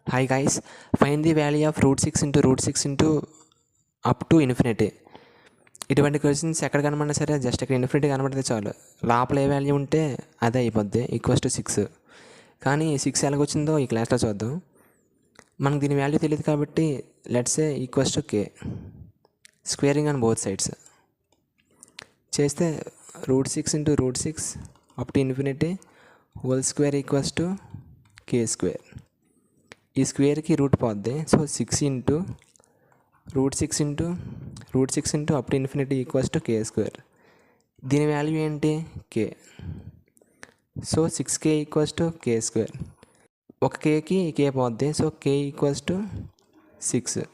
Hi guys, find the value of root 6 into root 6 into up to infinity. ఇటువంటి questions ఎక్కడ కనబడినా సరే just ఇక్కడ infinity కనబడితే చాలు, లోపల ఏ వాల్యూ ఉంటే అదే అయిపోద్ది, ఈక్వల్స్ టు 6. కానీ 6 ఎలాగొచ్చిందో ఈ క్లాస్లో చూద్దాం. మనకు దీని వాల్యూ తెలియదు కాబట్టి let's say equals to k, squaring on both sides చేస్తే root 6 into root 6 up to infinity whole square equals to k square. ఈ స్క్వేర్కి రూట్ పోద్ది, so 6 into root 6 into root 6 into up to infinity equals to k square. దీని value ఏంటి? K. So 6k equals to k square. ఒక కేకి కే పోద్ది, so k equals to 6.